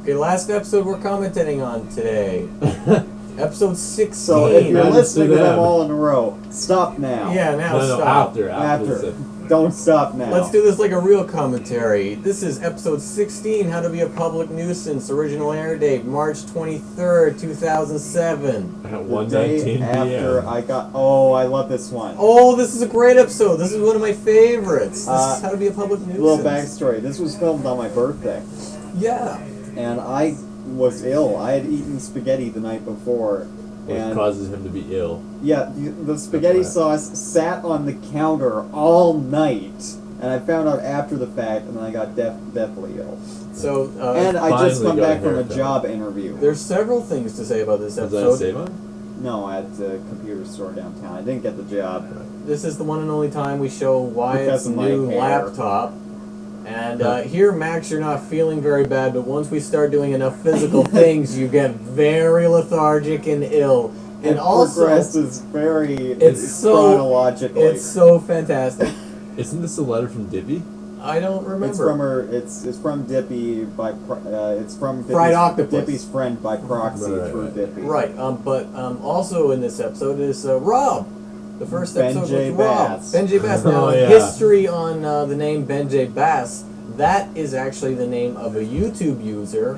Okay, last episode we're commenting on today. Episode 16. So if you're listening to them all in a row, stop now. Yeah, now stop. After. Don't stop now. Let's do this like a real commentary. This is episode 16, How to Be a Public Nuisance. Original air date, March 23rd, 2007. At the 1:19 day after p.m. I got... Oh, I love this one. Oh, this is a great episode. This is one of my favorites. This is How to Be a Public Nuisance. Little backstory. This was filmed on my birthday. Yeah. And I was ill. I had eaten spaghetti the night before. Which causes him to be ill. Yeah, the spaghetti sauce sat on the counter all night. And I found out after the fact, and then I got deathly ill. So, and I just come back from a haircut. job interview. There's several things to say about this Was episode. that a save-on? No, at the computer store downtown. I didn't get the job. This is the one and only time we show Wyatt's Because of my new hair. laptop. And here, Max, you're not feeling very bad, but once we start doing enough physical things, you get very lethargic and ill. And it also, progresses very it's chronologically. It's so fantastic. Isn't this a letter from Dippy? I don't remember. It's from her. It's from Dippy by. It's from Fried Octopus. Dippy's friend by proxy through Dippy. Right. But also in this episode is Rob. The first episode Ben J. was Rob. Bass. Ben J. Bass. Now, Oh, yeah. history on the name Ben J. Bass. That is actually the name of a YouTube user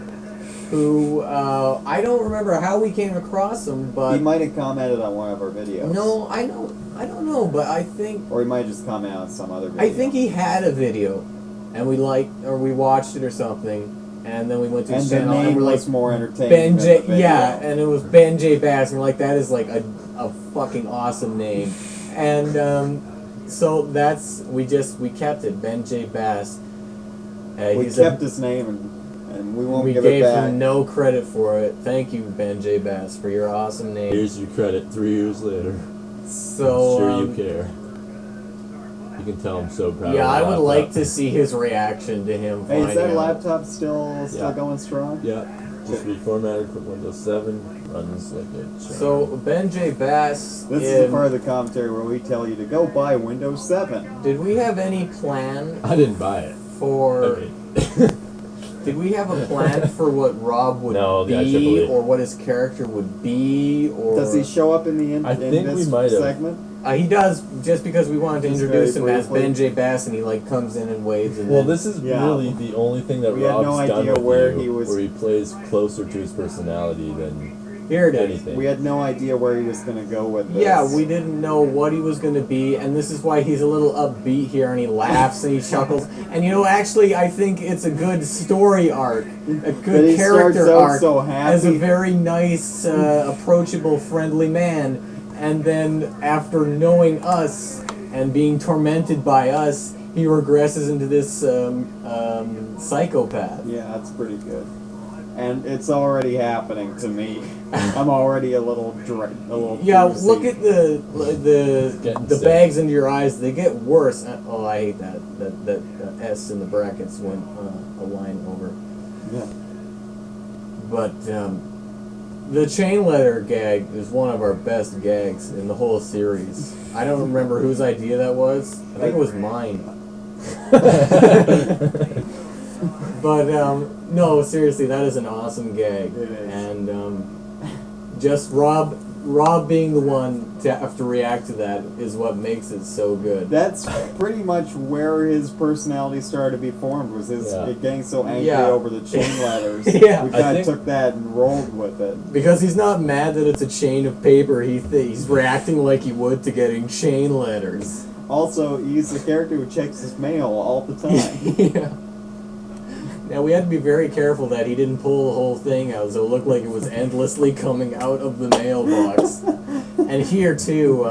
who I don't remember how we came across him, but He might have commented on one of our videos. no, I don't know, but I think Or he might have just commented on some other video. I think he had a video, and we watched it or something, and then we went to his And the channel and name we're was like more entertaining Ben than J. the video. Yeah, and it was Ben J. Bass, and we're like, that is like a fucking awesome name, and so we kept it, Ben J. Bass. We kept his name and we won't give it gave back. him no credit for it. Thank you, Ben J. Bass, for your awesome name. Here's your credit 3 years later. So I'm sure you care. You can tell I'm so proud yeah, of I the would laptop. like to see his reaction to him. Hey, is that finding out. laptop still Yeah. going strong? Yeah, just reformatted for Windows 7. Runs like a charm. So Ben J. Bass. This is the part of the commentary where we tell you to go buy Windows 7. Did we have any plan I didn't buy it. for? I mean, Did we have a plan for what Rob would No, the be, IEEE. or what his character would be, or Does he show up in I think this we might have. segment? He does, just because we wanted to Just introduce him very as briefly. Ben J. Bass, and he like comes in and waves. And well, then, this is Yeah. really the only thing that We had Rob's no done idea with where you, he was- where he plays closer to his personality than here it is. anything. We had no idea where he was going to go with this. Yeah, we didn't know what he was going to be, and this is why he's a little upbeat here, and he laughs and he chuckles. And actually, I think it's a good story arc, a But good he character starts out arc, so as a happy. very nice, approachable, friendly man. And then after knowing us and being tormented by us, he regresses into this psychopath. Yeah, that's pretty good. And it's already happening to me. I'm already a little Yeah, queasy. look at Getting the sick. bags under your eyes. They get worse. Oh, I hate that S in the brackets went a line over. Yeah. But the chain letter gag is one of our best gags in the whole series. I don't remember whose idea that was. I think it was mine. But no, seriously, that is an awesome gag. It is. And just Rob being the one to have to react to that is what makes it so good. That's pretty much where his personality started to be formed, was his getting so angry Yeah. over the chain letters. Yeah. We I kind of think- took that and rolled with it. Because he's not mad that it's a chain of paper. He's reacting like he would to getting chain letters. Also, he's the character who checks his mail all the time. Yeah. Now we had to be very careful that he didn't pull the whole thing out, so it looked like it was endlessly coming out of the mailbox. And here too,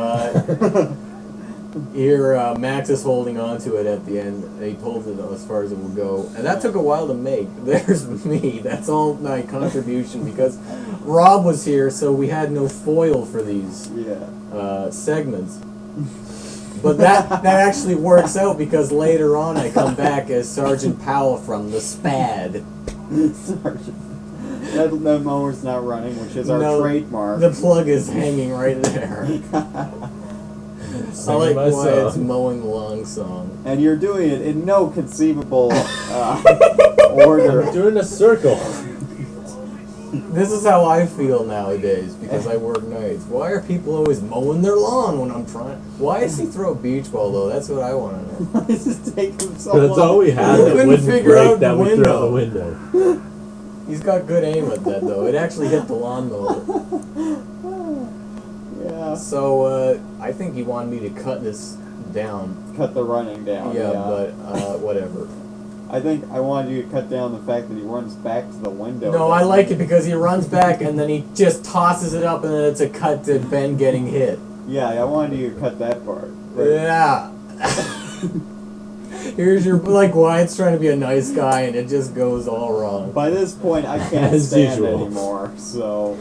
Max is holding on to it at the end. He pulls it as far as it will go, and that took a while to make. There's me. That's all my contribution because Rob was here, so we had no foil for these segments. But that actually works out because later on I come back as Sergeant Powell from the SPAD. That mower's not running, which is our trademark. The plug is hanging right there. I like Wyatt's mowing the lawn song. And you're doing it in no conceivable order. I'm doing a circle. This is how I feel nowadays because I work nights. Why are people always mowing their lawn when I'm trying? Why does he throw a beach ball though? That's what I want to know. Why does it take him so That's long? all we had We that couldn't wouldn't figure break out that the we threw out the window. window. He's got good aim at that though. It actually hit the lawnmower. Yeah. So I think he wanted me to cut this down. Cut the running down. Yeah, but whatever. I think I wanted you to cut down the fact that he runs back to the window. No, I like it because he runs back and then he just tosses it up and then it's a cut to Ben getting hit. Yeah, I wanted you to cut that part. But Yeah. Here's your Wyatt's trying to be a nice guy and it just goes all wrong. by this point, I can't As stand usual. anymore. So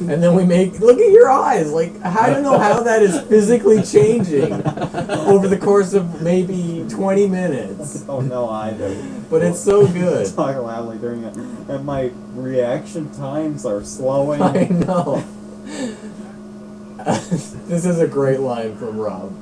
And then we look at your eyes. Like, I don't know how that is physically changing over the course of maybe 20 minutes. oh no, I don't. But it's so good. Talk loudly during it, and my reaction times are slowing. I know. This is a great line from Rob.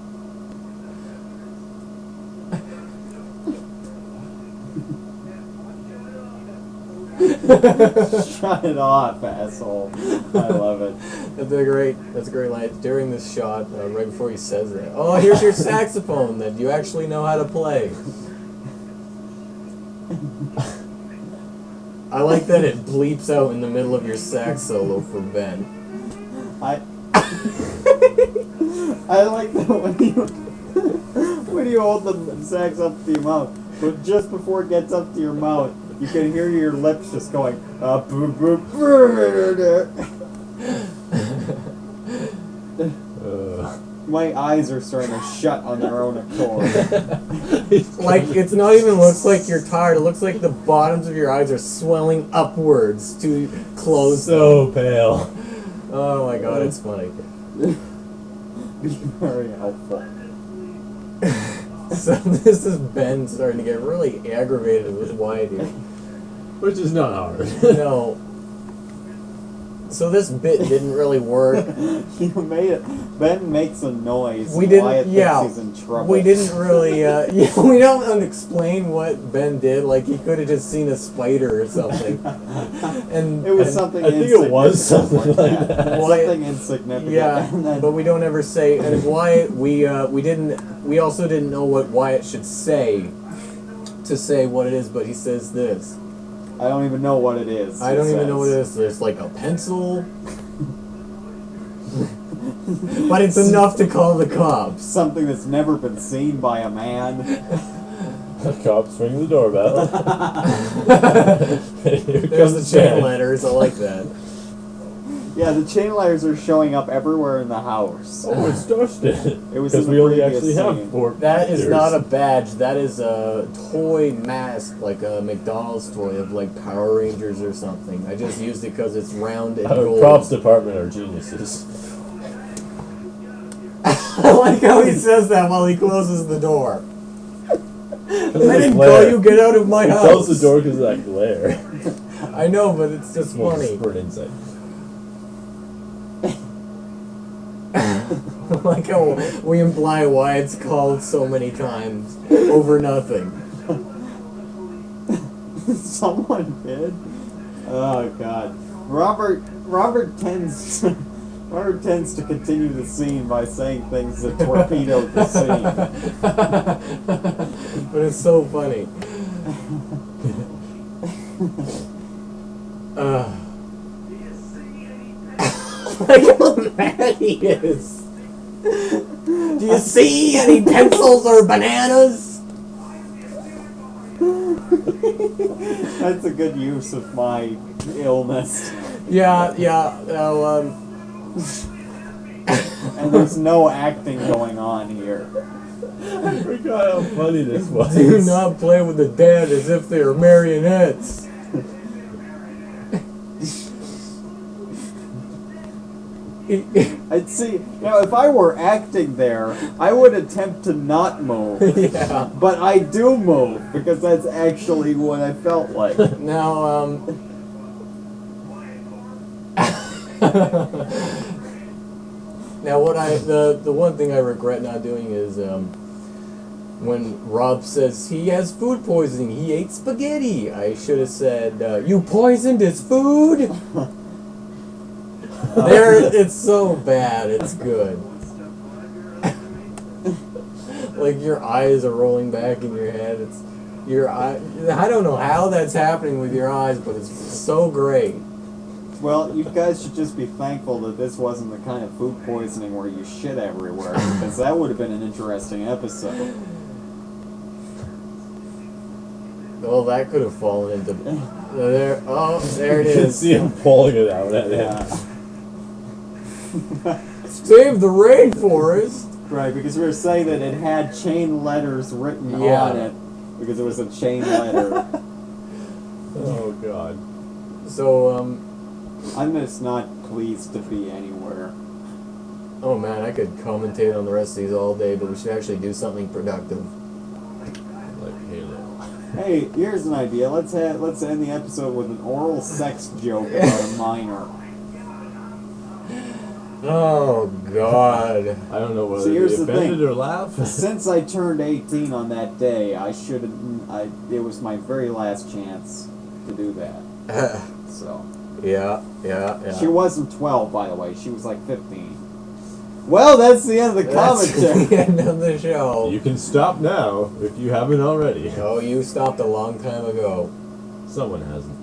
Shut it off, asshole. I love it. That's a great line. During this shot, right before he says that. Oh, here's your saxophone that you actually know how to play. I like that it bleeps out in the middle of your sax solo for Ben. I like that when you hold the sax up to your mouth, but just before it gets up to your mouth, you can hear your lips just going up. My eyes are starting to shut on their own accord. Like, it's not even looks like you're tired. It looks like the bottoms of your eyes are swelling upwards to close them. So pale. Oh my god, it's funny. Very helpful. So this is Ben starting to get really aggravated with Wyatt here. Which is not hard. No. So this bit didn't really work. You made it. Ben makes a noise. We didn't. Wyatt Yeah. thinks he's in trouble. We didn't really. We don't explain what Ben did. Like he could have just seen a spider or something. And It was and- something. I think it was insignificant something like that. Something insignificant. Yeah, And then, but we don't ever say. And Wyatt, we didn't. We also didn't know what Wyatt should say to say what it is. But he says this. I don't even know what it is. I don't even know what it is. There's like a pencil. But it's enough to call the cops. Something that's never been seen by a man. The cops ring the doorbell. Here There's comes the chain Ben. letters. I like that. Yeah, the chain letters are showing up everywhere in the house. Oh, it's Dustin. It was in Because the we only previous actually scene. have 4 That is pictures. not a badge. That is a toy mask, like a McDonald's toy of like Power Rangers or something. I just used it because it's round and Our gold. props department are geniuses. I like how he says that while he closes the door. I didn't call glare. you. Get out of my He house. closed the door because of that glare. I know, but it's just Well, funny. for an insight. Like how we imply Wyatt's called so many times over nothing. Someone did. Oh God, Robert tends to continue the scene by saying things that torpedoed the scene. But it's so funny. Like how mad he is. Do you see any pencils or bananas? That's a good use of my illness. Yeah. No, And there's no acting going on here. I forgot how funny this was. do not play with the dead as if they are marionettes. I'd see, if I were acting there, I would attempt to not move. Yeah. But I do move, because that's actually what I felt like. Now, now what the one thing I regret not doing is when Rob says he has food poisoning, he ate spaghetti, I should have said, you poisoned his food? There, it's so bad, it's good. Like your eyes are rolling back in your head. It's your eye. I don't know how that's happening with your eyes, but it's so great. Well, you guys should just be thankful that this wasn't the kind of food poisoning where you shit everywhere, because that would have been an interesting episode. Well, that could have fallen into there. Oh, there it You can is. see him pulling it out at him. Yeah. Save the rainforest. Right, because we were saying that it had chain letters written Yeah. on it, because it was a chain letter. Oh god. So I'm just not pleased to be anywhere. oh man, I could commentate on the rest of these all day, but we should actually do something productive. Like Halo. Hey, here's an idea. Let's end the episode with an oral sex joke about a minor. Oh God. I don't know whether See, to here's be the offended thing. or laugh. Since I turned 18 on that day, it was my very last chance to do that. So. Yeah. She wasn't 12, by the way. She was like 15. Well, that's the end of the That's commentary. the end of the show. You can stop now if you haven't already. Oh, you stopped a long time ago. Someone hasn't.